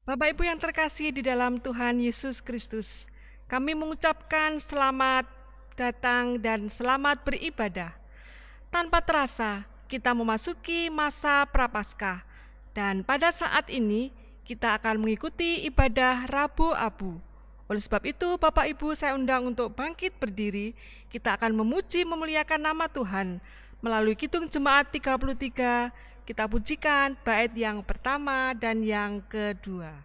Bapak Ibu yang terkasih di dalam Tuhan Yesus Kristus, kami mengucapkan selamat datang dan selamat beribadah. Tanpa terasa, kita memasuki masa Prapaskah, dan pada saat ini kita akan mengikuti ibadah Rabu Abu. Oleh sebab itu, Bapak Ibu, saya undang untuk bangkit berdiri. Kita akan memuji memuliakan nama Tuhan melalui Kidung Jemaat 33. Kita pujikan bait yang pertama dan yang kedua.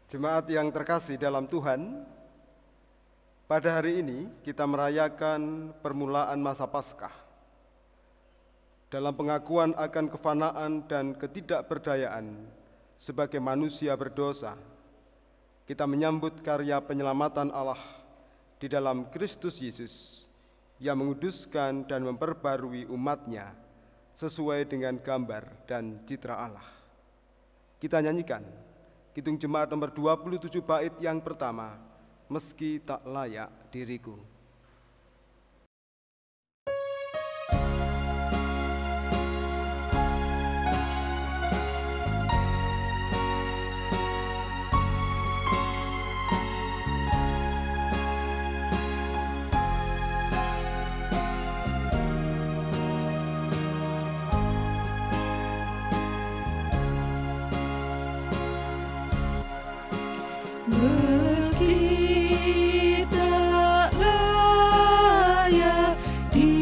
Jemaat yang terkasih dalam Tuhan, pada hari ini kita merayakan permulaan masa Paskah. Dalam pengakuan akan kefanaan dan ketidakberdayaan sebagai manusia berdosa, kita menyambut karya penyelamatan Allah di dalam Kristus Yesus yang menguduskan dan memperbarui umat-Nya sesuai dengan gambar dan citra Allah. Kita nyanyikan Kidung Jemaat nomor 27 bait yang pertama, Meski Tak Layak Diriku. Meski tak layak diriku,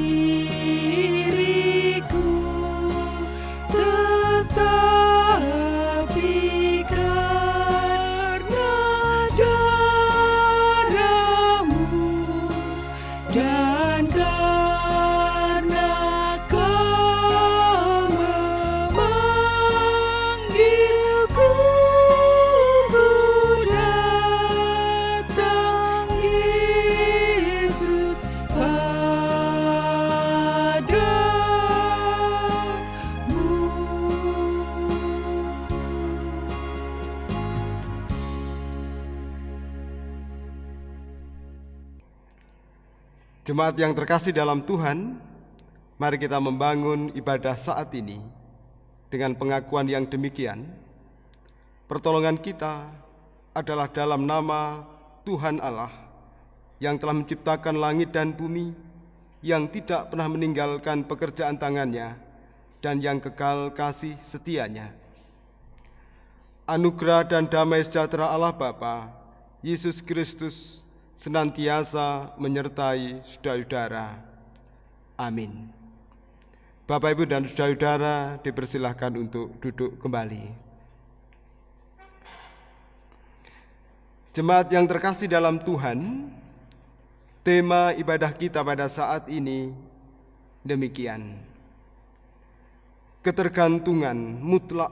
tetapi karena jaramu dan karena Kau memanggilku, Jemaat yang terkasih dalam Tuhan, mari kita membangun ibadah saat ini dengan pengakuan yang demikian. Pertolongan kita adalah dalam nama Tuhan Allah yang telah menciptakan langit dan bumi, yang tidak pernah meninggalkan pekerjaan tangannya, dan yang kekal kasih setianya. Anugerah dan damai sejahtera Allah Bapa, Yesus Kristus, senantiasa menyertai saudara-saudara. Amin. Bapak, Ibu, dan saudara-saudara dipersilahkan untuk duduk kembali. Jemaat yang terkasih dalam Tuhan, tema ibadah kita pada saat ini demikian. Ketergantungan mutlak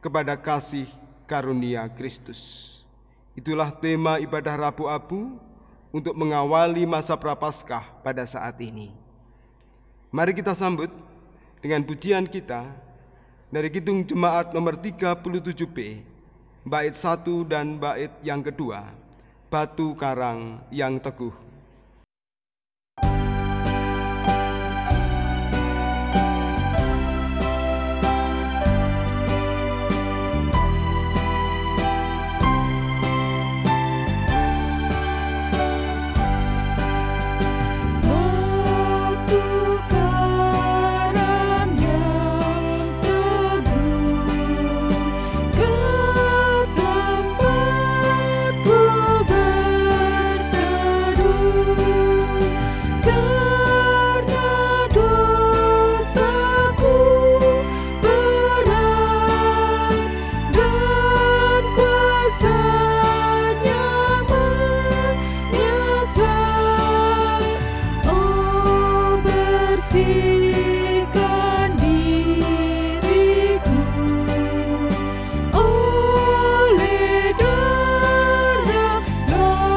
kepada kasih karunia Kristus. Itulah tema ibadah Rabu Abu untuk mengawali masa Prapaskah pada saat ini. Mari kita sambut dengan pujian kita dari Kidung Jemaat nomor 37B, bait 1 dan bait yang kedua, Batu Karang yang Teguh. Bersihkan diriku oleh darah lambungmu.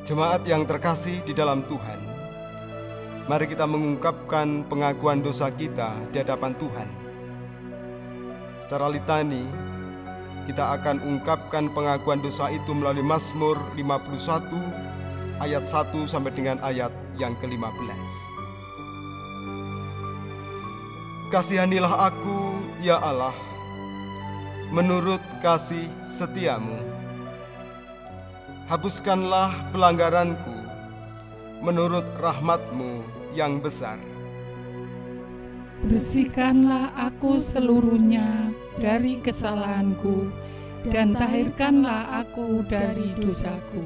Jemaat yang terkasih di dalam Tuhan, mari kita mengungkapkan pengakuan dosa kita di hadapan Tuhan. Secara litani, kita akan ungkapkan pengakuan dosa itu melalui Mazmur 51 ayat 1 sampai dengan ayat yang ke-15. Kasihanilah aku, ya Allah, menurut kasih setiamu. Hapuskanlah pelanggaranku menurut rahmat-Mu yang besar. Bersihkanlah aku seluruhnya dari kesalahanku, dan tahirkanlah aku dari dosaku.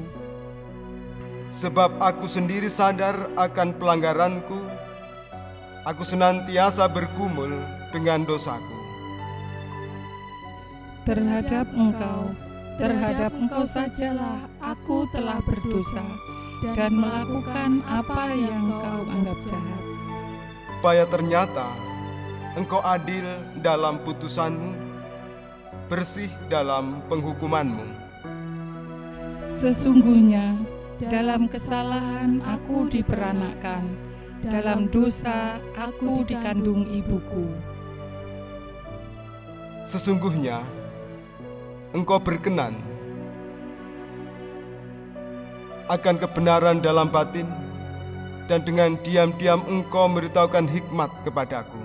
Sebab aku sendiri sadar akan pelanggaranku, aku senantiasa bergumul dengan dosaku. Terhadap Engkau sajalah aku telah berdosa dan melakukan apa yang Kau anggap jahat. Supaya ternyata Engkau adil dalam putusan-Mu, bersih dalam penghukuman-Mu. Sesungguhnya dalam kesalahan aku diperanakkan, dalam dosa aku dikandung ibuku. Sesungguhnya Engkau berkenan akan kebenaran dalam batin, dan dengan diam-diam Engkau memberitahukan hikmat kepadaku.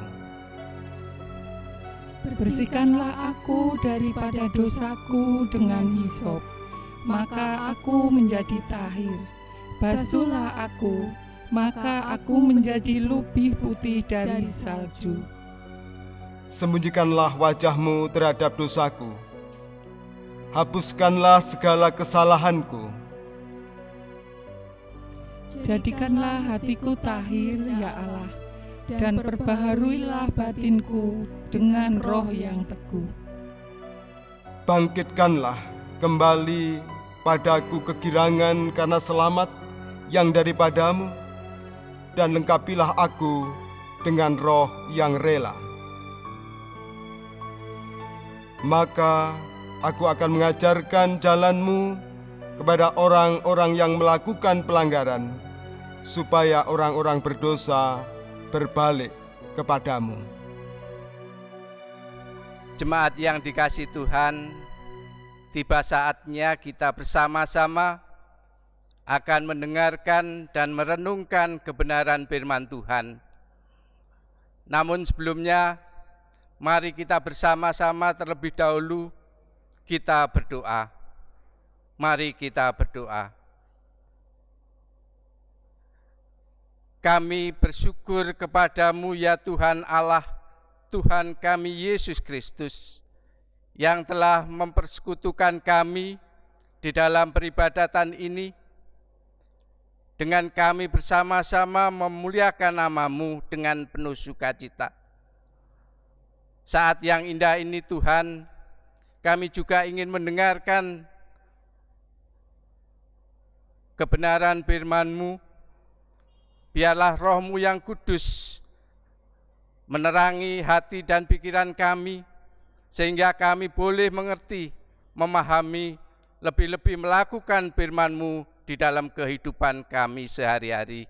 Bersihkanlah aku daripada dosaku dengan hisop, maka aku menjadi tahir. Basuhlah aku, maka aku menjadi lebih putih dari salju. Sembunyikanlah wajah-Mu terhadap dosaku, hapuskanlah segala kesalahanku. Jadikanlah hatiku tahir, ya Allah, dan perbaharuilah batinku dengan roh yang teguh. Bangkitkanlah kembali padaku kegirangan karena selamat yang daripadamu, dan lengkapilah aku dengan roh yang rela. Maka aku akan mengajarkan jalan-Mu kepada orang-orang yang melakukan pelanggaran, supaya orang-orang berdosa berbalik kepadamu. Jemaat yang dikasihi Tuhan, tiba saatnya kita bersama-sama akan mendengarkan dan merenungkan kebenaran firman Tuhan. Namun sebelumnya, mari kita bersama-sama terlebih dahulu kita berdoa. Mari kita berdoa. Kami bersyukur kepadamu ya Tuhan Allah, Tuhan kami Yesus Kristus, yang telah mempersekutukan kami di dalam peribadatan ini, dengan kami bersama-sama memuliakan nama-Mu dengan penuh sukacita. Saat yang indah ini Tuhan, kami juga ingin mendengarkan kebenaran firman-Mu. Biarlah Roh-Mu yang kudus menerangi hati dan pikiran kami, sehingga kami boleh mengerti, memahami, lebih-lebih melakukan firman-Mu di dalam kehidupan kami sehari-hari.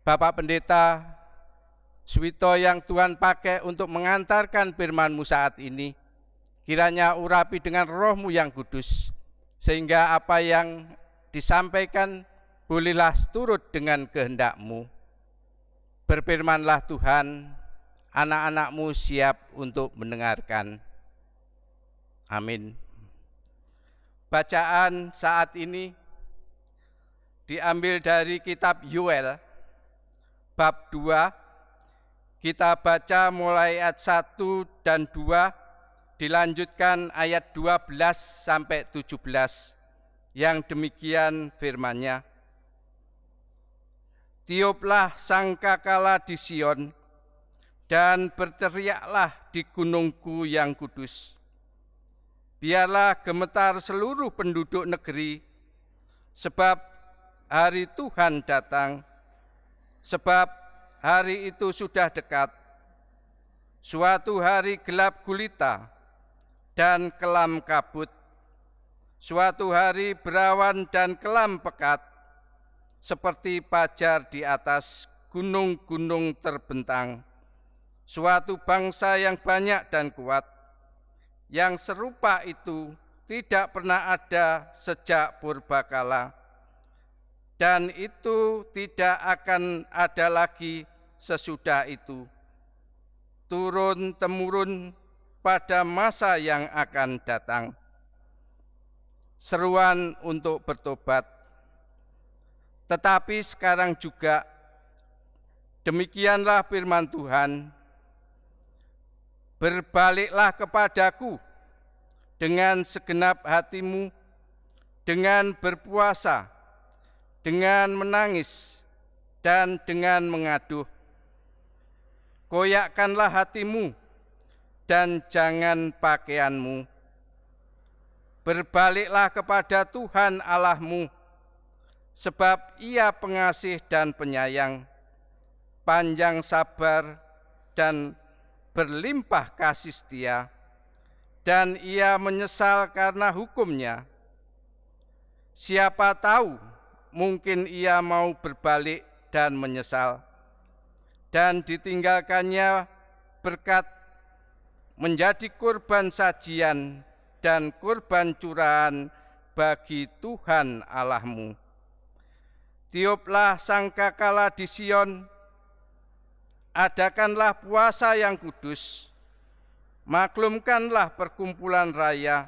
Bapak Pendeta Suwito yang Tuhan pakai untuk mengantarkan firman-Mu saat ini, kiranya urapi dengan Roh-Mu yang kudus, sehingga apa yang disampaikan bolehlah seturut dengan kehendak-Mu. Berfirmanlah Tuhan, anak-anak-Mu siap untuk mendengarkan. Amin. Bacaan saat ini diambil dari kitab Yoel, bab 2, kita baca mulai ayat 1 dan 2, dilanjutkan ayat 12 sampai 17, yang demikian firman-Nya. Tiuplah sangkakala di Sion, dan berteriaklah di gunungku yang kudus. Biarlah gemetar seluruh penduduk negeri, sebab hari Tuhan datang, sebab hari itu sudah dekat. Suatu hari gelap gulita dan kelam kabut, suatu hari berawan dan kelam pekat, seperti fajar di atas gunung-gunung terbentang. Suatu bangsa yang banyak dan kuat, yang serupa itu tidak pernah ada sejak purbakala, dan itu tidak akan ada lagi sesudah itu, turun-temurun pada masa yang akan datang. Seruan untuk bertobat. Tetapi sekarang juga, demikianlah firman Tuhan, berbaliklah kepadaku dengan segenap hatimu, dengan berpuasa, dengan menangis, dan dengan mengaduh. Koyakkanlah hatimu dan jangan pakaianmu. Berbaliklah kepada Tuhan Allahmu, sebab Ia pengasih dan penyayang, panjang sabar dan berlimpah kasih setia, dan Ia menyesal karena hukum-Nya. Siapa tahu, mungkin Ia mau berbalik dan menyesal, dan ditinggalkannya berkat menjadi kurban sajian dan kurban curahan bagi Tuhan Allahmu. Tiuplah sangkakala di Sion, adakanlah puasa yang kudus, maklumkanlah perkumpulan raya,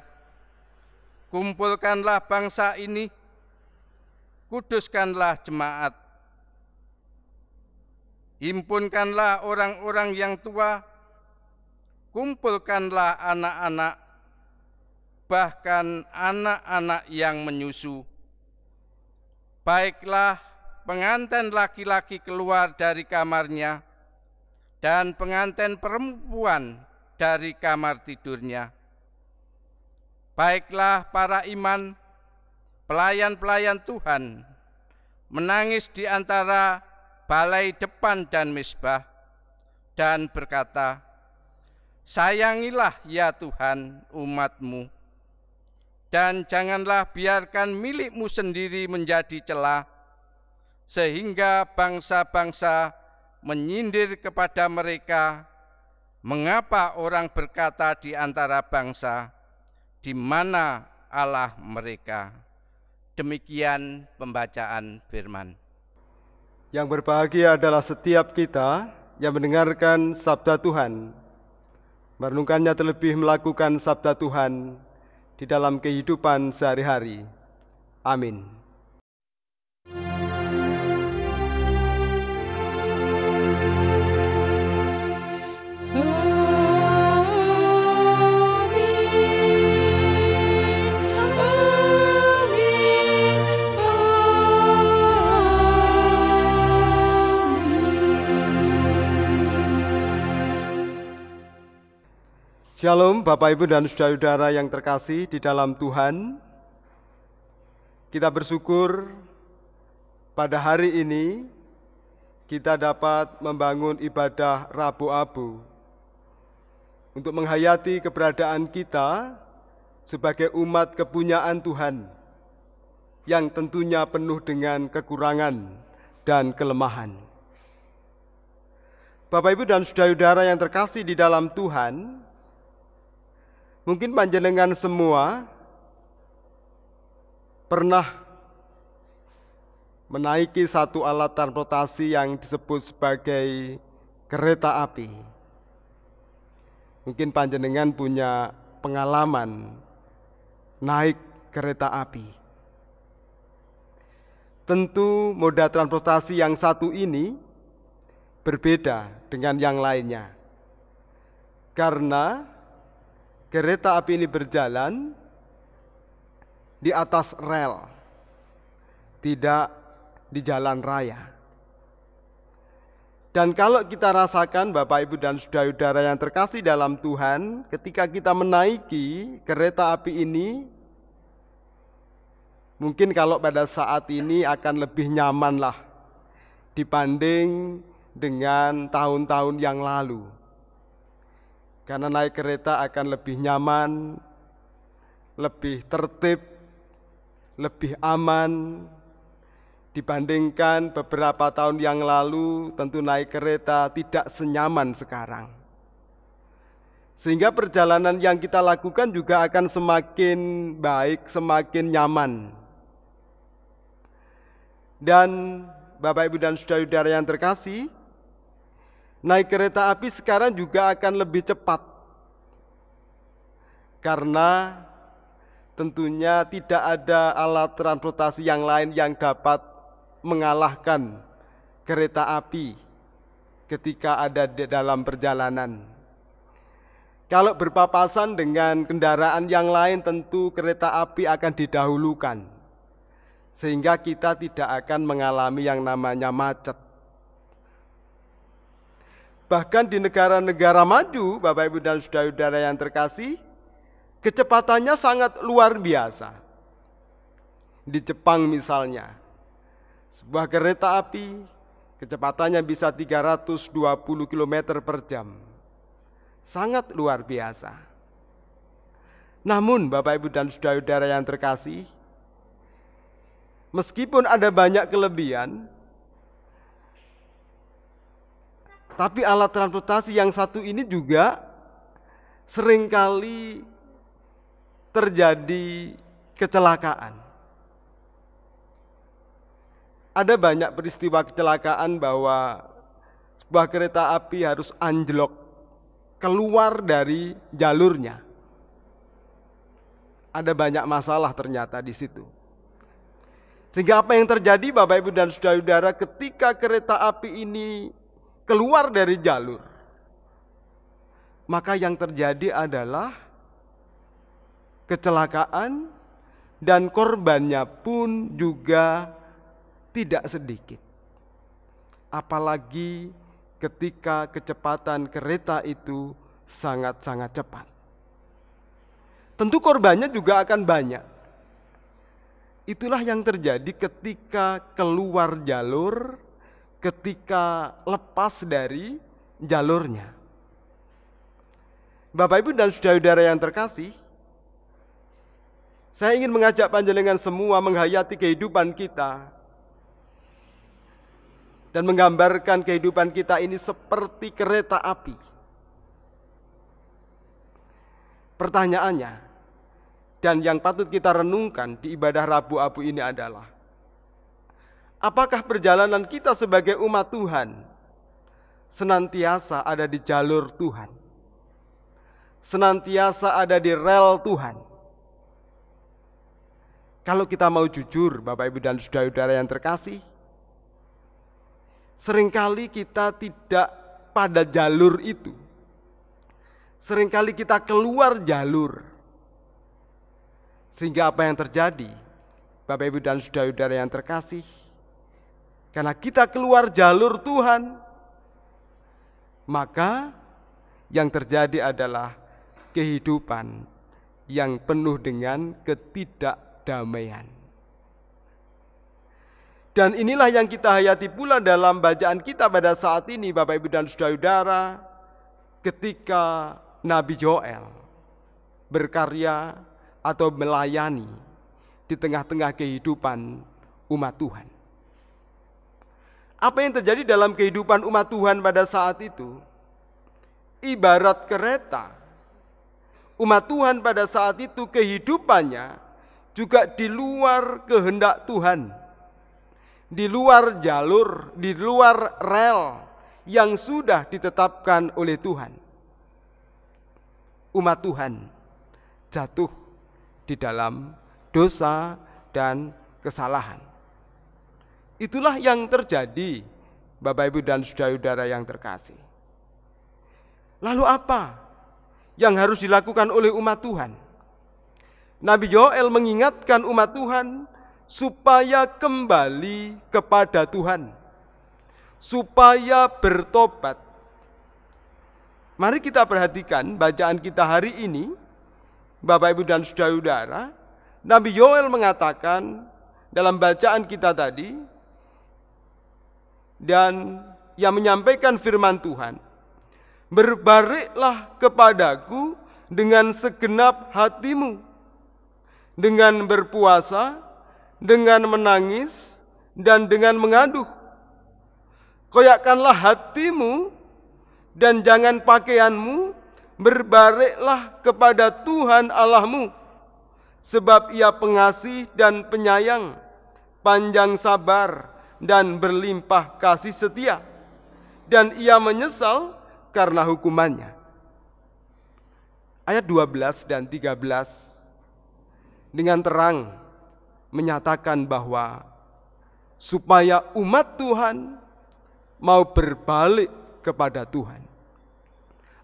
kumpulkanlah bangsa ini, kuduskanlah jemaat, himpunkanlah orang-orang yang tua, kumpulkanlah anak-anak, bahkan anak-anak yang menyusu. Baiklah pengantin laki-laki keluar dari kamarnya, dan pengantin perempuan dari kamar tidurnya. Baiklah para iman, pelayan-pelayan Tuhan, menangis di antara balai depan dan mezbah, dan berkata, "Sayangilah ya Tuhan umat-Mu, dan janganlah biarkan milik-Mu sendiri menjadi celah, sehingga bangsa-bangsa menyindir kepada mereka, mengapa orang berkata di antara bangsa, di mana Allah mereka." Demikian pembacaan firman. Yang berbahagia adalah setiap kita yang mendengarkan sabda Tuhan, merenungkannya terlebih melakukan sabda Tuhan di dalam kehidupan sehari-hari. Amin. Shalom Bapak Ibu dan saudara-saudara yang terkasih di dalam Tuhan. Kita bersyukur pada hari ini kita dapat membangun ibadah Rabu Abu untuk menghayati keberadaan kita sebagai umat kepunyaan Tuhan yang tentunya penuh dengan kekurangan dan kelemahan. Bapak Ibu dan saudara-saudara yang terkasih di dalam Tuhan, mungkin panjenengan semua pernah menaiki satu alat transportasi yang disebut sebagai kereta api. Mungkin panjenengan punya pengalaman naik kereta api. Tentu moda transportasi yang satu ini berbeda dengan yang lainnya, karena kereta api ini berjalan di atas rel, tidak di jalan raya. Dan kalau kita rasakan Bapak Ibu dan saudara-saudara yang terkasih dalam Tuhan, ketika kita menaiki kereta api ini, mungkin kalau pada saat ini akan lebih nyaman lah dibanding dengan tahun-tahun yang lalu. Karena naik kereta akan lebih nyaman, lebih tertib, lebih aman dibandingkan beberapa tahun yang lalu. Tentu naik kereta tidak senyaman sekarang. Sehingga perjalanan yang kita lakukan juga akan semakin baik, semakin nyaman. Dan Bapak Ibu dan saudara-saudara yang terkasih, naik kereta api sekarang juga akan lebih cepat, karena tentunya tidak ada alat transportasi yang lain yang dapat mengalahkan kereta api ketika ada di dalam perjalanan. Kalau berpapasan dengan kendaraan yang lain, tentu kereta api akan didahulukan, sehingga kita tidak akan mengalami yang namanya macet. Bahkan di negara-negara maju, Bapak Ibu dan saudara-saudara yang terkasih, kecepatannya sangat luar biasa. Di Jepang misalnya, sebuah kereta api kecepatannya bisa 320 km per jam. Sangat luar biasa. Namun Bapak Ibu dan saudara-saudara yang terkasih, meskipun ada banyak kelebihan, tapi alat transportasi yang satu ini juga seringkali terjadi kecelakaan. Ada banyak peristiwa kecelakaan bahwa sebuah kereta api harus anjlok keluar dari jalurnya. Ada banyak masalah ternyata di situ. Sehingga apa yang terjadi Bapak Ibu dan saudara-saudara, ketika kereta api ini keluar dari jalur, maka yang terjadi adalah kecelakaan, dan korbannya pun juga tidak sedikit. Apalagi ketika kecepatan kereta itu sangat-sangat cepat. Tentu korbannya juga akan banyak. Itulah yang terjadi ketika keluar jalur, ketika lepas dari jalurnya. Bapak, Ibu, dan saudara-saudara yang terkasih, saya ingin mengajak panjenengan semua menghayati kehidupan kita dan menggambarkan kehidupan kita ini seperti kereta api. Pertanyaannya, dan yang patut kita renungkan di ibadah Rabu-Abu ini adalah, apakah perjalanan kita sebagai umat Tuhan senantiasa ada di jalur Tuhan? Senantiasa ada di rel Tuhan? Kalau kita mau jujur, Bapak, Ibu, dan saudara-saudara yang terkasih, seringkali kita tidak pada jalur itu. Seringkali kita keluar jalur. Sehingga apa yang terjadi, Bapak, Ibu, dan saudara-saudara yang terkasih, karena kita keluar jalur Tuhan, maka yang terjadi adalah kehidupan yang penuh dengan ketidakdamaian. Dan inilah yang kita hayati pula dalam bacaan kita pada saat ini, Bapak, Ibu, dan saudara-saudara, ketika Nabi Joel berkarya atau melayani di tengah-tengah kehidupan umat Tuhan. Apa yang terjadi dalam kehidupan umat Tuhan pada saat itu? Ibarat kereta, umat Tuhan pada saat itu kehidupannya juga di luar kehendak Tuhan, di luar jalur, di luar rel yang sudah ditetapkan oleh Tuhan. Umat Tuhan jatuh di dalam dosa dan kesalahan. Itulah yang terjadi, Bapak, Ibu, dan saudara-saudara yang terkasih. Lalu apa yang harus dilakukan oleh umat Tuhan? Nabi Joel mengingatkan umat Tuhan supaya kembali kepada Tuhan, supaya bertobat. Mari kita perhatikan bacaan kita hari ini, Bapak, Ibu, dan saudara-saudara. Nabi Joel mengatakan dalam bacaan kita tadi, dan yang menyampaikan firman Tuhan, berbaliklah kepadaku dengan segenap hatimu, dengan berpuasa, dengan menangis, dan dengan mengaduh. Koyakkanlah hatimu dan jangan pakaianmu, berbaliklah kepada Tuhan Allahmu, sebab Ia pengasih dan penyayang, panjang sabar dan berlimpah kasih setia, dan Ia menyesal karena hukumannya. Ayat 12 dan 13 dengan terang menyatakan bahwa supaya umat Tuhan mau berbalik kepada Tuhan.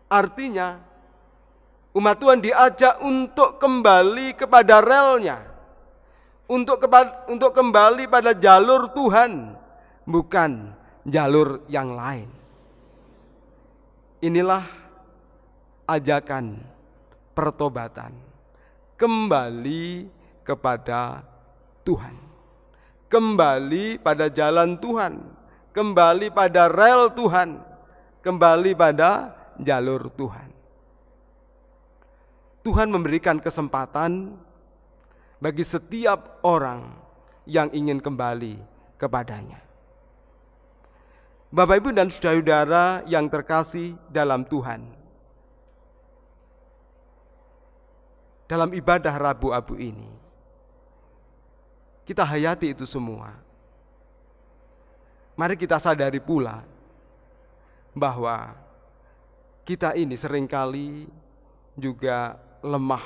Artinya umat Tuhan diajak untuk kembali kepada relnya, untuk kembali pada jalur Tuhan, bukan jalur yang lain. Inilah ajakan pertobatan, kembali kepada Tuhan, kembali pada jalan Tuhan, kembali pada rel Tuhan, kembali pada jalur Tuhan. Tuhan memberikan kesempatan bagi setiap orang yang ingin kembali kepadanya. Bapak, Ibu, dan saudara-saudara yang terkasih dalam Tuhan, dalam ibadah Rabu-Abu ini, kita hayati itu semua. Mari kita sadari pula bahwa kita ini seringkali juga lemah,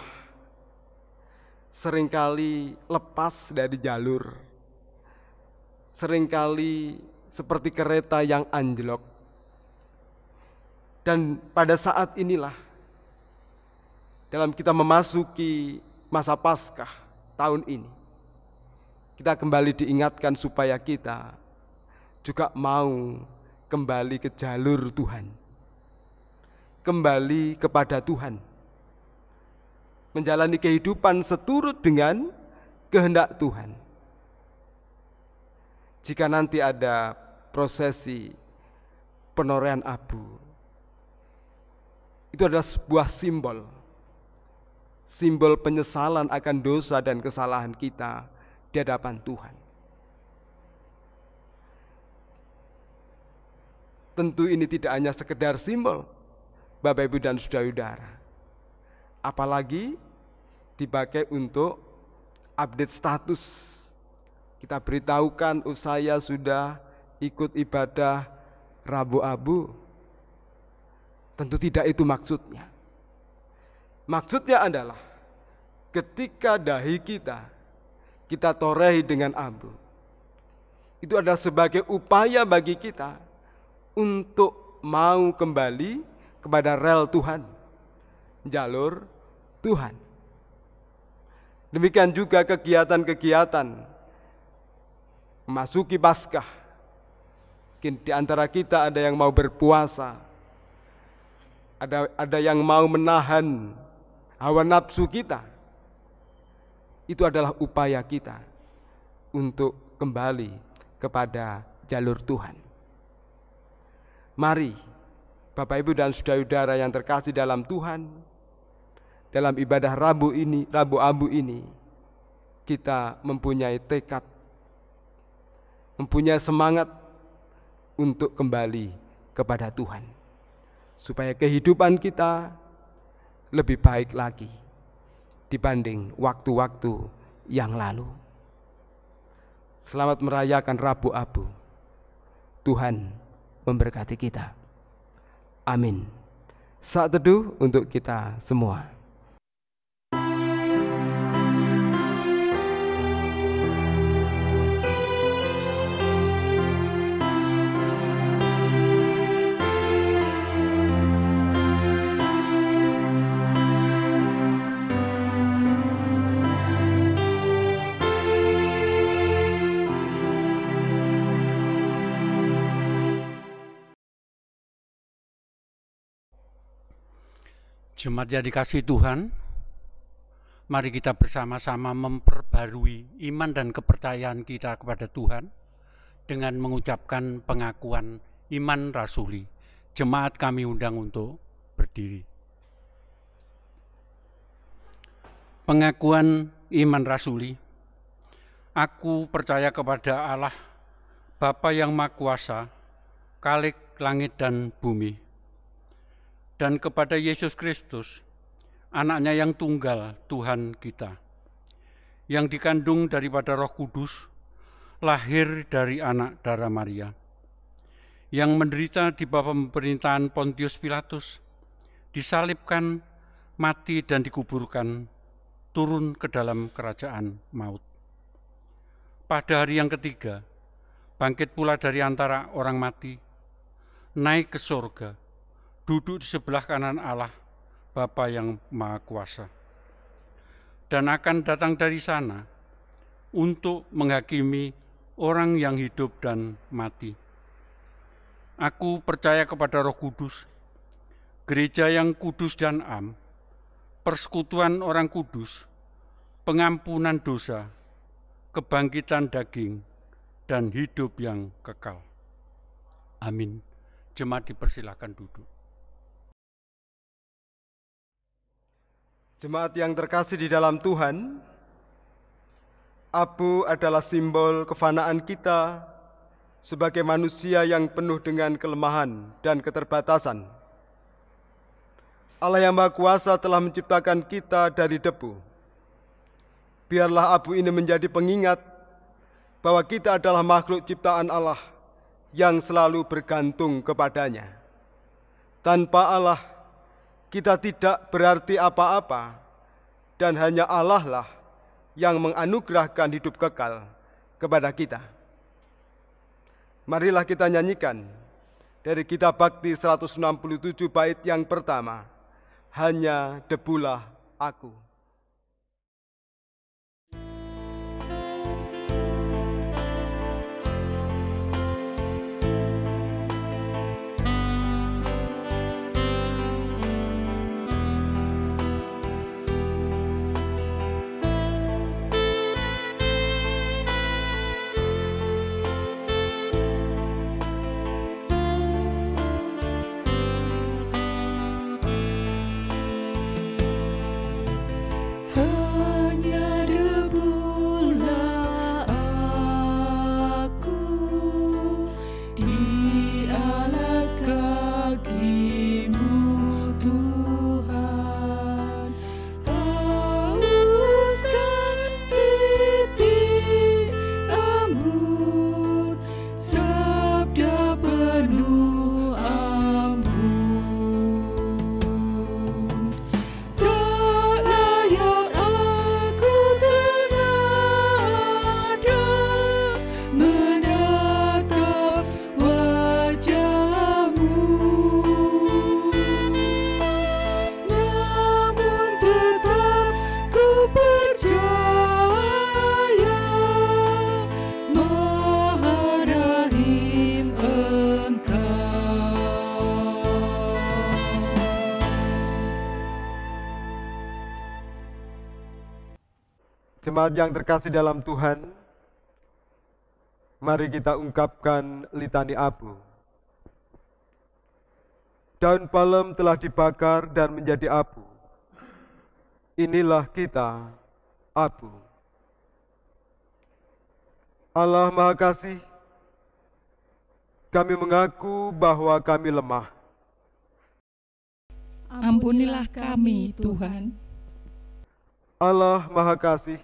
seringkali lepas dari jalur, seringkali seperti kereta yang anjlok. Dan pada saat inilah, dalam kita memasuki masa Paskah tahun ini, kita kembali diingatkan supaya kita juga mau kembali ke jalur Tuhan, kembali kepada Tuhan, menjalani kehidupan seturut dengan kehendak Tuhan. jika nanti ada prosesi penorehan abu. Itu adalah sebuah simbol penyesalan akan dosa dan kesalahan kita di hadapan Tuhan. Tentu ini tidak hanya sekedar simbol, Bapak, Ibu, dan saudara-saudara. Apalagi dipakai untuk update status. Kita beritahukan, saya sudah ikut ibadah Rabu Abu. Tentu tidak itu maksudnya. Maksudnya adalah ketika dahi kita torehi dengan abu. Itu adalah sebagai upaya bagi kita untuk mau kembali kepada rel Tuhan, jalur Tuhan. Demikian juga kegiatan-kegiatan memasuki Paskah. Mungkin di antara kita ada yang mau berpuasa, ada yang mau menahan hawa nafsu kita. Itu adalah upaya kita untuk kembali kepada jalur Tuhan. Mari Bapak, Ibu, dan saudara-saudara yang terkasih dalam Tuhan, dalam ibadah Rabu Abu ini, kita mempunyai tekad, mempunyai semangat untuk kembali kepada Tuhan, supaya kehidupan kita lebih baik lagi dibanding waktu-waktu yang lalu. Selamat merayakan Rabu Abu. Tuhan memberkati kita. Amin. Saat teduh untuk kita semua. Jemaat yang dikasihi Tuhan, mari kita bersama-sama memperbarui iman dan kepercayaan kita kepada Tuhan dengan mengucapkan pengakuan iman rasuli. Jemaat kami undang untuk berdiri. Pengakuan iman rasuli. Aku percaya kepada Allah, Bapa yang Maha Kuasa, Khalik langit dan bumi, dan kepada Yesus Kristus, anaknya yang tunggal Tuhan kita, yang dikandung daripada Roh Kudus, lahir dari anak darah Maria, yang menderita di bawah pemerintahan Pontius Pilatus, disalibkan, mati dan dikuburkan, turun ke dalam kerajaan maut. Pada hari yang ketiga, bangkit pula dari antara orang mati, naik ke surga, duduk di sebelah kanan Allah, Bapa yang Maha Kuasa, dan akan datang dari sana untuk menghakimi orang yang hidup dan mati. Aku percaya kepada Roh Kudus, gereja yang kudus dan am, persekutuan orang kudus, pengampunan dosa, kebangkitan daging, dan hidup yang kekal. Amin. Jemaat dipersilakan duduk. Jemaat yang terkasih di dalam Tuhan, abu adalah simbol kefanaan kita sebagai manusia yang penuh dengan kelemahan dan keterbatasan. Allah yang Maha Kuasa telah menciptakan kita dari debu. Biarlah abu ini menjadi pengingat bahwa kita adalah makhluk ciptaan Allah yang selalu bergantung kepadanya. Tanpa Allah, kita tidak berarti apa-apa, dan hanya Allah lah yang menganugerahkan hidup kekal kepada kita. Marilah kita nyanyikan dari Kitab Bakti 167 bait yang pertama, Hanya Debulah Aku. Jemaat yang terkasih dalam Tuhan, mari kita ungkapkan litani abu. Daun palem telah dibakar dan menjadi abu. Inilah kita, abu. Allah Maha Kasih, kami mengaku bahwa kami lemah. Ampunilah kami, Tuhan. Allah Maha Kasih,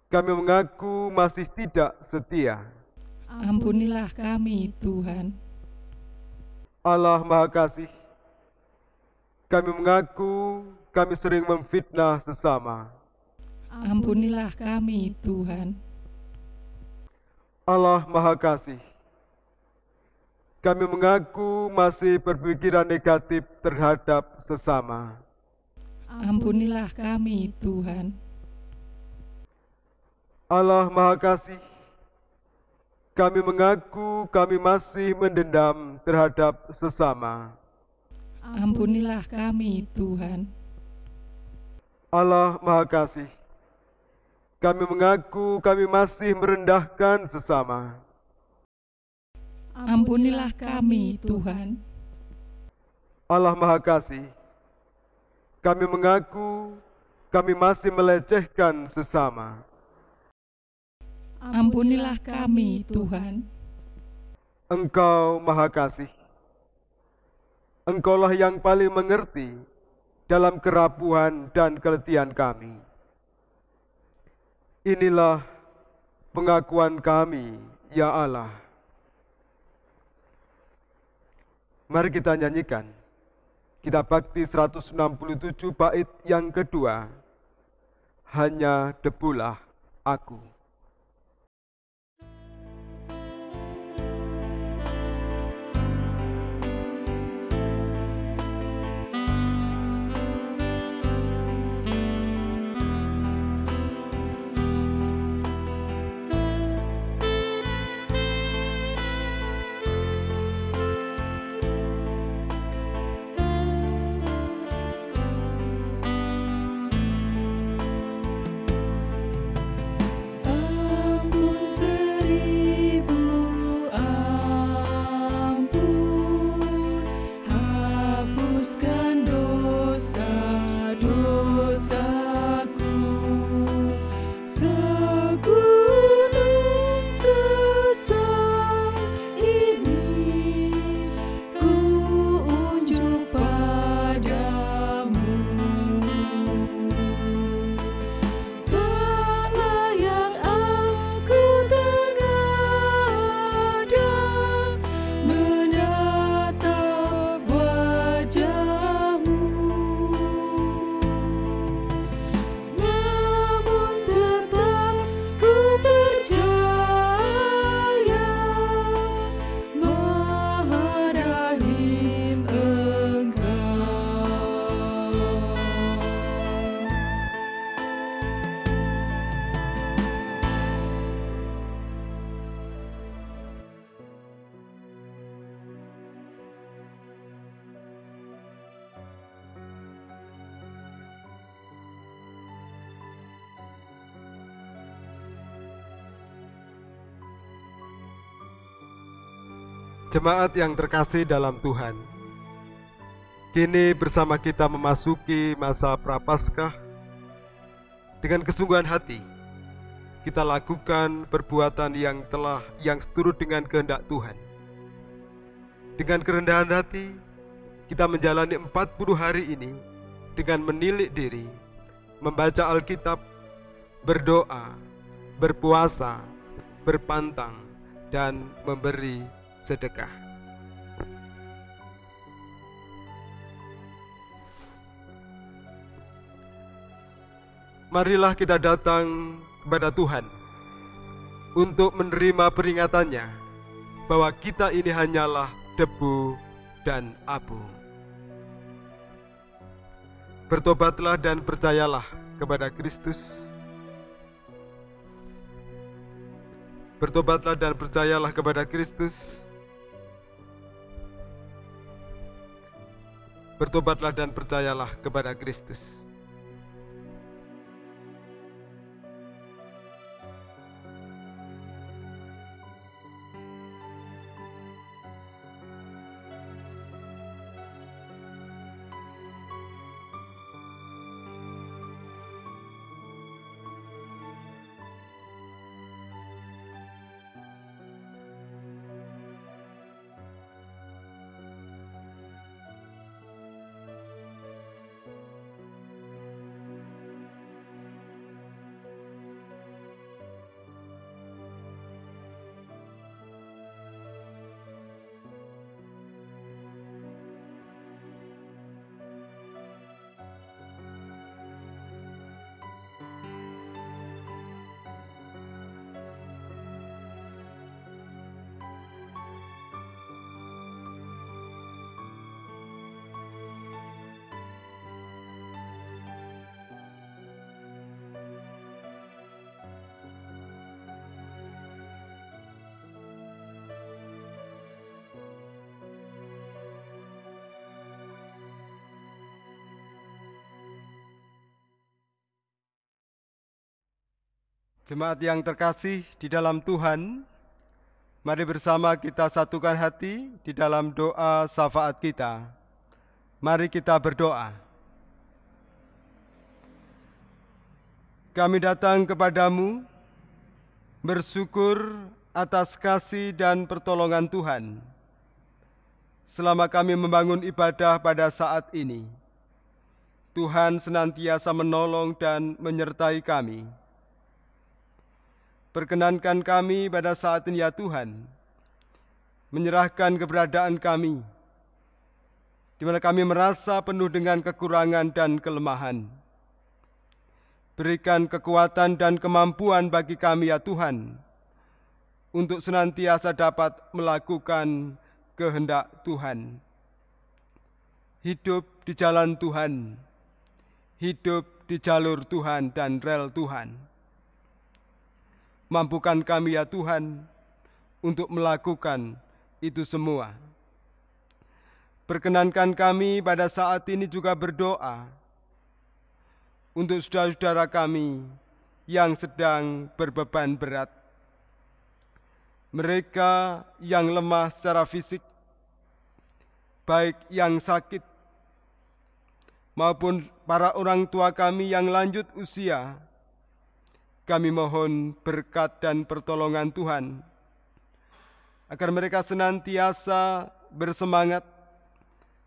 kami mengaku masih tidak setia. Ampunilah kami, Tuhan. Allah Maha Kasih, kami mengaku kami sering memfitnah sesama. Ampunilah kami, Tuhan. Allah Maha Kasih, kami mengaku masih berpikiran negatif terhadap sesama. Ampunilah kami, Tuhan. Allah Maha Kasih, kami mengaku kami masih mendendam terhadap sesama. Ampunilah kami, Tuhan. Allah Maha Kasih, kami mengaku kami masih merendahkan sesama. Ampunilah kami, Tuhan. Allah Maha Kasih, kami mengaku kami masih melecehkan sesama. Ampunilah kami, Tuhan. Engkau Maha Kasih, Engkaulah yang paling mengerti dalam kerapuhan dan keletihan kami. Inilah pengakuan kami, ya Allah. Mari kita nyanyikan Kitab Bakti 167 bait yang kedua, Hanya Debulah Aku. Jemaat yang terkasih dalam Tuhan, kini bersama kita memasuki masa Prapaskah. Dengan kesungguhan hati, kita lakukan perbuatan yang seturut dengan kehendak Tuhan. Dengan kerendahan hati, kita menjalani 40 hari ini dengan menilik diri, membaca Alkitab, berdoa, berpuasa, berpantang, dan memberi sedekah. Marilah kita datang kepada Tuhan untuk menerima peringatannya bahwa kita ini hanyalah debu dan abu. Bertobatlah dan percayalah kepada Kristus. Bertobatlah dan percayalah kepada Kristus. Bertobatlah dan percayalah kepada Kristus. Jemaat yang terkasih di dalam Tuhan, mari bersama kita satukan hati di dalam doa syafaat kita. Mari kita berdoa. Kami datang kepadamu, bersyukur atas kasih dan pertolongan Tuhan. Selama kami membangun ibadah pada saat ini, Tuhan senantiasa menolong dan menyertai kami. Perkenankan kami pada saat ini ya Tuhan, menyerahkan keberadaan kami, di mana kami merasa penuh dengan kekurangan dan kelemahan. Berikan kekuatan dan kemampuan bagi kami ya Tuhan, untuk senantiasa dapat melakukan kehendak Tuhan. Hidup di jalan Tuhan, hidup di jalur Tuhan dan rel Tuhan. Mampukan kami ya Tuhan untuk melakukan itu semua. Perkenankan kami pada saat ini juga berdoa untuk saudara-saudara kami yang sedang berbeban berat. Mereka yang lemah secara fisik, baik yang sakit, maupun para orang tua kami yang lanjut usia. Kami mohon berkat dan pertolongan Tuhan, agar mereka senantiasa bersemangat,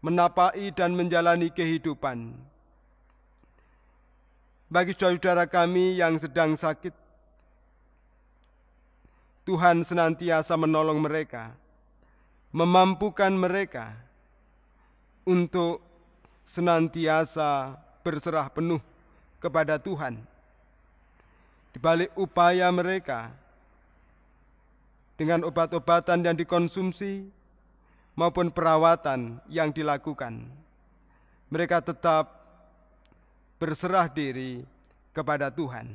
menapai dan menjalani kehidupan. Bagi saudara-saudara kami yang sedang sakit, Tuhan senantiasa menolong mereka, memampukan mereka untuk senantiasa berserah penuh kepada Tuhan. Di balik upaya mereka dengan obat-obatan yang dikonsumsi maupun perawatan yang dilakukan, mereka tetap berserah diri kepada Tuhan.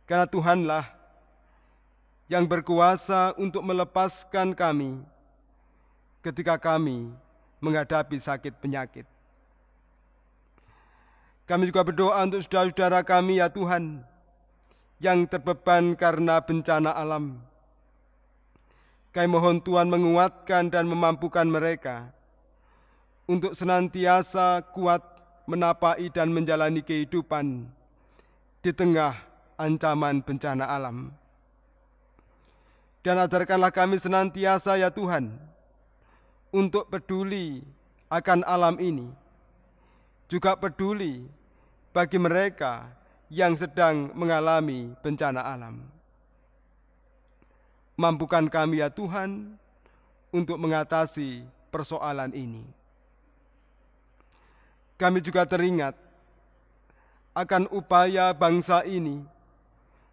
Karena Tuhanlah yang berkuasa untuk melepaskan kami ketika kami menghadapi sakit penyakit. Kami juga berdoa untuk saudara-saudara kami ya Tuhan, yang terbeban karena bencana alam. Kami mohon Tuhan menguatkan dan memampukan mereka untuk senantiasa kuat menapai dan menjalani kehidupan di tengah ancaman bencana alam. Dan ajarkanlah kami senantiasa ya Tuhan, untuk peduli akan alam ini, juga peduli bagi mereka yang sedang mengalami bencana alam. Mampukan kami ya Tuhan untuk mengatasi persoalan ini. Kami juga teringat akan upaya bangsa ini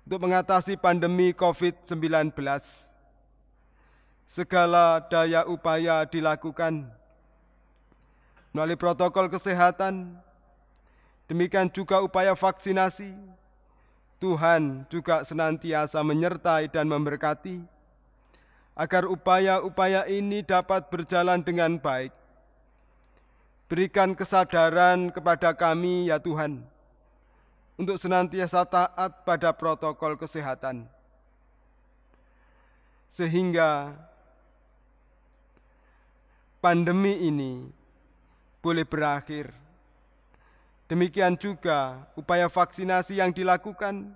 untuk mengatasi pandemi COVID-19. Segala daya upaya dilakukan melalui protokol kesehatan, demikian juga upaya vaksinasi. Tuhan juga senantiasa menyertai dan memberkati, agar upaya-upaya ini dapat berjalan dengan baik. Berikan kesadaran kepada kami ya Tuhan, untuk senantiasa taat pada protokol kesehatan, sehingga pandemi ini boleh berakhir. Demikian juga upaya vaksinasi yang dilakukan,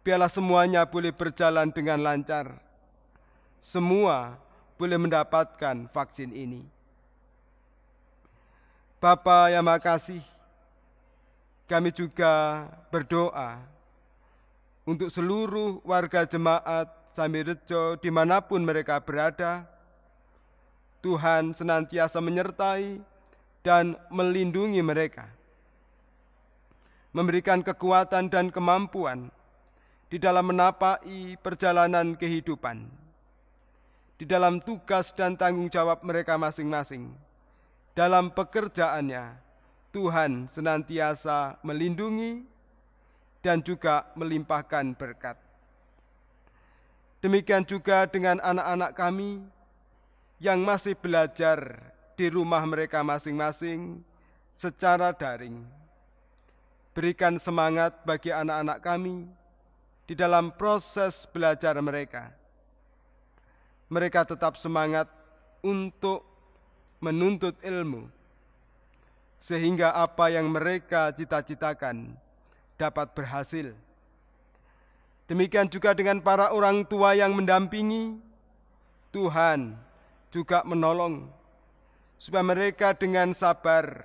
biarlah semuanya boleh berjalan dengan lancar. Semua boleh mendapatkan vaksin ini. Bapa yang Maha Kasih, kami juga berdoa untuk seluruh warga jemaat Samirejo dimanapun mereka berada. Tuhan senantiasa menyertai dan melindungi mereka, memberikan kekuatan dan kemampuan di dalam menapai perjalanan kehidupan, di dalam tugas dan tanggung jawab mereka masing-masing. Dalam pekerjaannya, Tuhan senantiasa melindungi dan juga melimpahkan berkat. Demikian juga dengan anak-anak kami yang masih belajar di rumah mereka masing-masing secara daring. Berikan semangat bagi anak-anak kami di dalam proses belajar mereka. Mereka tetap semangat untuk menuntut ilmu, sehingga apa yang mereka cita-citakan dapat berhasil. Demikian juga dengan para orang tua yang mendampingi, Tuhan juga menolong, supaya mereka dengan sabar,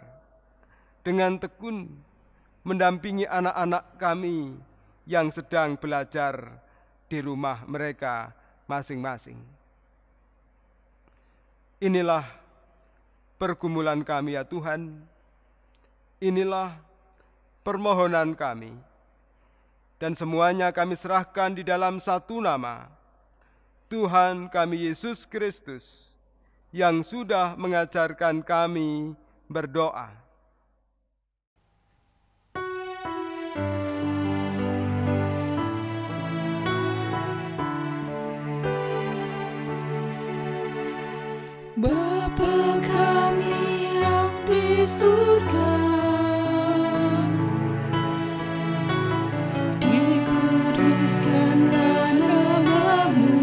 dengan tekun, mendampingi anak-anak kami yang sedang belajar di rumah mereka masing-masing. Inilah pergumulan kami ya Tuhan, inilah permohonan kami, dan semuanya kami serahkan di dalam satu nama, Tuhan kami Yesus Kristus, yang sudah mengajarkan kami berdoa. Bapa kami yang di surga, dikuduskanlah nama-Mu,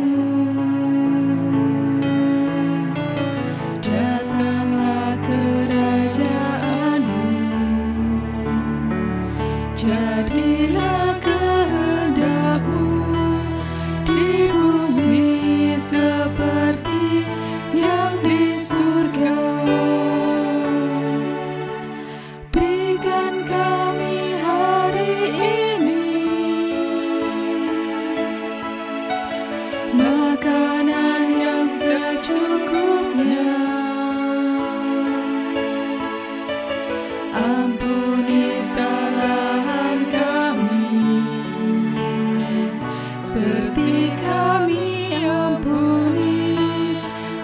datanglah kerajaan-Mu, jadilah kehendak-Mu di bumi seperti yang di surga. Berikan kami hari ini makanan yang secukupnya. Ampuni kesalahan kami, seperti kami ampuni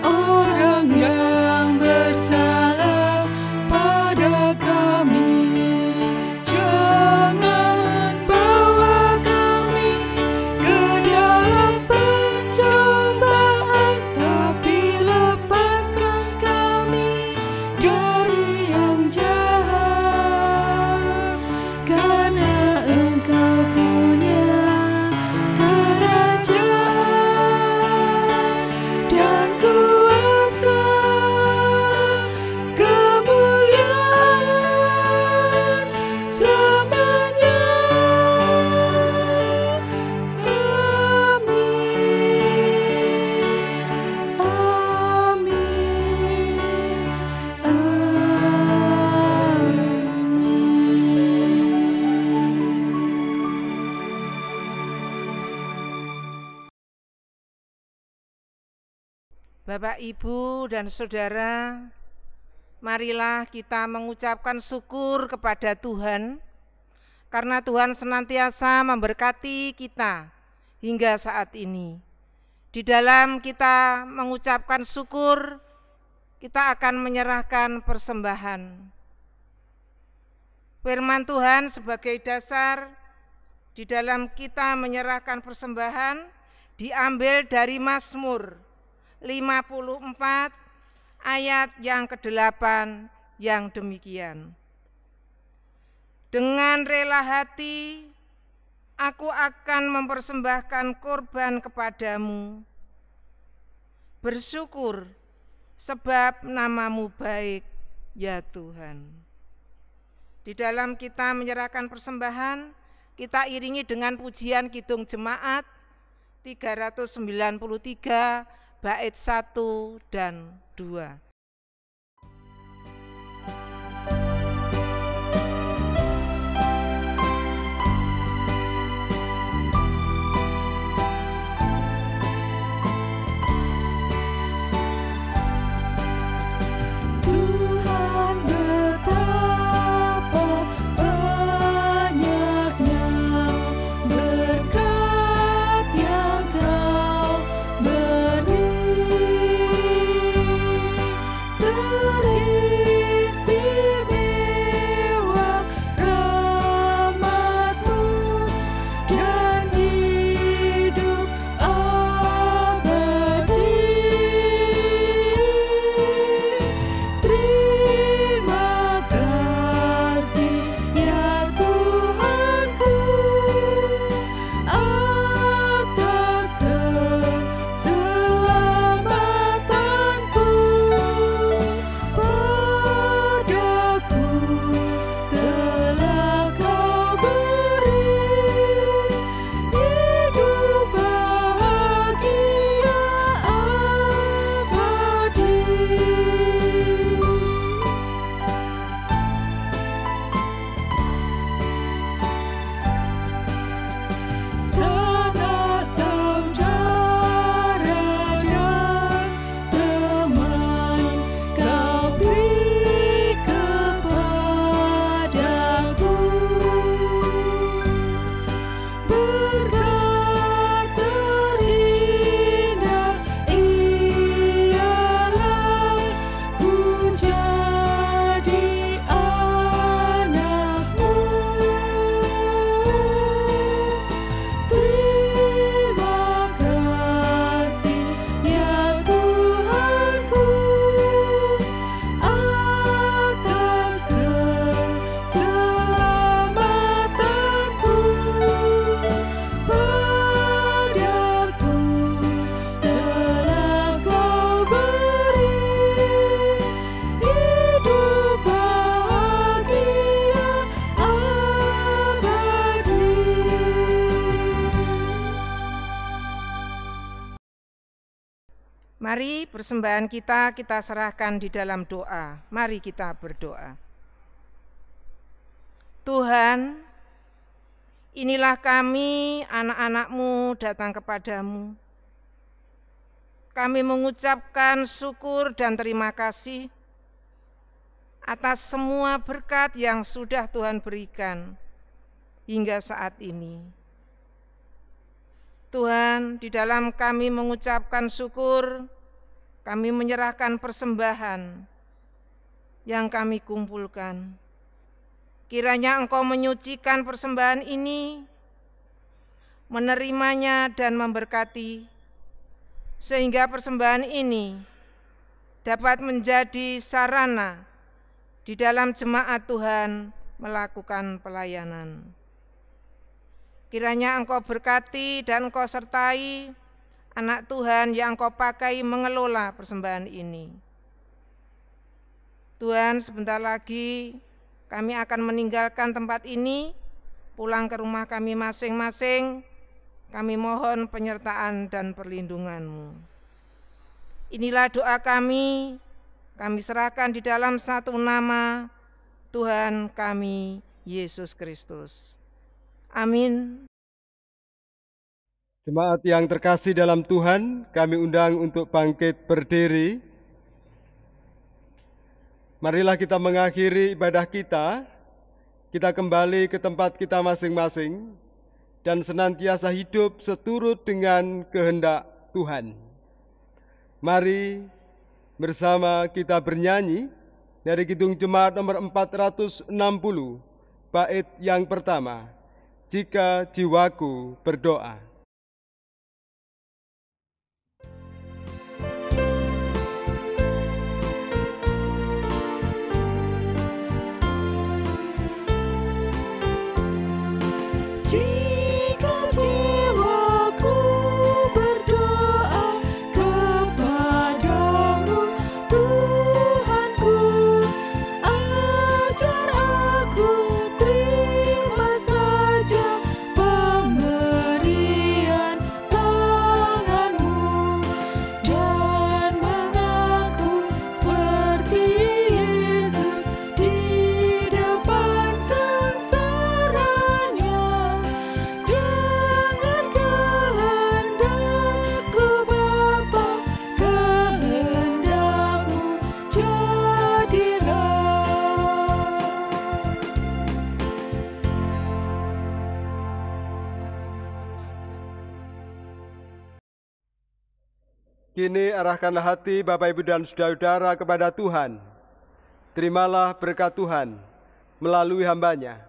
orang yang bersalah pada kami. Jangan bawa kami ke dalam pencobaan, tapi lepaskan kami dari yang jahat. Karena Engkau punya kerajaan dan kuasa, kemuliaan selamanya. Amin. Amin. Bapak, Ibu, dan Saudara, marilah kita mengucapkan syukur kepada Tuhan, karena Tuhan senantiasa memberkati kita hingga saat ini. Di dalam kita mengucapkan syukur, kita akan menyerahkan persembahan. Firman Tuhan sebagai dasar di dalam kita menyerahkan persembahan diambil dari Mazmur 54 ayat yang ke-8 yang demikian. Dengan rela hati aku akan mempersembahkan korban kepadamu, bersyukur sebab nama-Mu baik ya Tuhan. Di dalam kita menyerahkan persembahan, kita iringi dengan pujian Kidung Jemaat 393 bait 1 dan 2. Tuhan betapa banyaknya berkat yang Kau beri. Mari persembahan kita serahkan di dalam doa. Mari kita berdoa. Tuhan, inilah kami anak-anak-Mu datang kepadamu. Kami mengucapkan syukur dan terima kasih atas semua berkat yang sudah Tuhan berikan hingga saat ini. Tuhan, di dalam kami mengucapkan syukur, kami menyerahkan persembahan yang kami kumpulkan. Kiranya Engkau menyucikan persembahan ini, menerimanya dan memberkati, sehingga persembahan ini dapat menjadi sarana di dalam jemaat Tuhan melakukan pelayanan. Kiranya Engkau berkati dan Engkau sertai anak Tuhan yang Engkau pakai mengelola persembahan ini. Tuhan, sebentar lagi kami akan meninggalkan tempat ini, pulang ke rumah kami masing-masing. Kami mohon penyertaan dan perlindungan-Mu. Inilah doa kami serahkan di dalam satu nama Tuhan kami, Yesus Kristus. Amin. Jemaat yang terkasih dalam Tuhan, kami undang untuk bangkit berdiri. Marilah kita mengakhiri ibadah kita. Kita kembali ke tempat kita masing-masing dan senantiasa hidup seturut dengan kehendak Tuhan. Mari bersama kita bernyanyi dari Kidung Jemaat nomor 460, bait yang pertama, Jika Jiwaku Berdoa. Jika jiwaku berdoa kepadamu, Tuhanku, ajar aku terima saja pemberian tanganmu dan mengaku seperti Yesus di depan sengsaranya. Jangan kehendakku Bapa, kehendakmu jadilah. Kini arahkanlah hati Bapak, Ibu, dan saudara-saudara kepada Tuhan. Terimalah berkat Tuhan melalui hamba-Nya.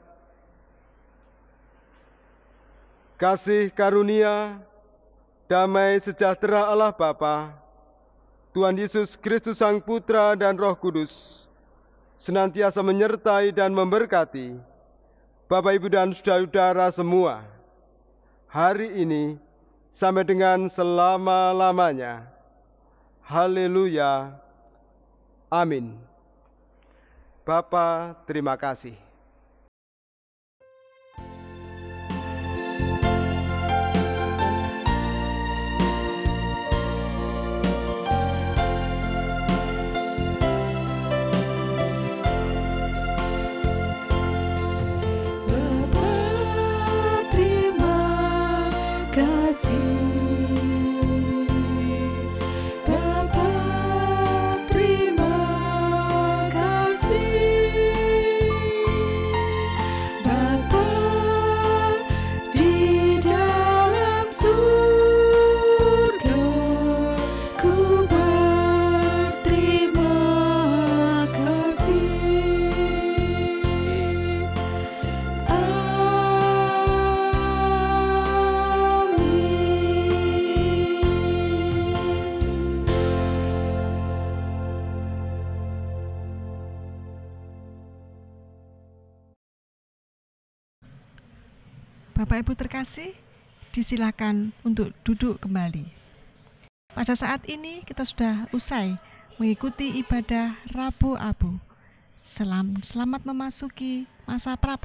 Kasih karunia, damai sejahtera Allah Bapa, Tuhan Yesus Kristus Sang Putra dan Roh Kudus, senantiasa menyertai dan memberkati Bapak, Ibu, dan saudara-saudara semua, hari ini sampai dengan selama-lamanya. Haleluya. Amin. Bapa, terima kasih. Bapa, terima kasih. Bapa, terima kasih. Bapa, di dalam surga, ku berterima kasih. Bapak Ibu terkasih, disilakan untuk duduk kembali. Pada saat ini kita sudah usai mengikuti ibadah Rabu Abu. Selamat memasuki masa prapaskah.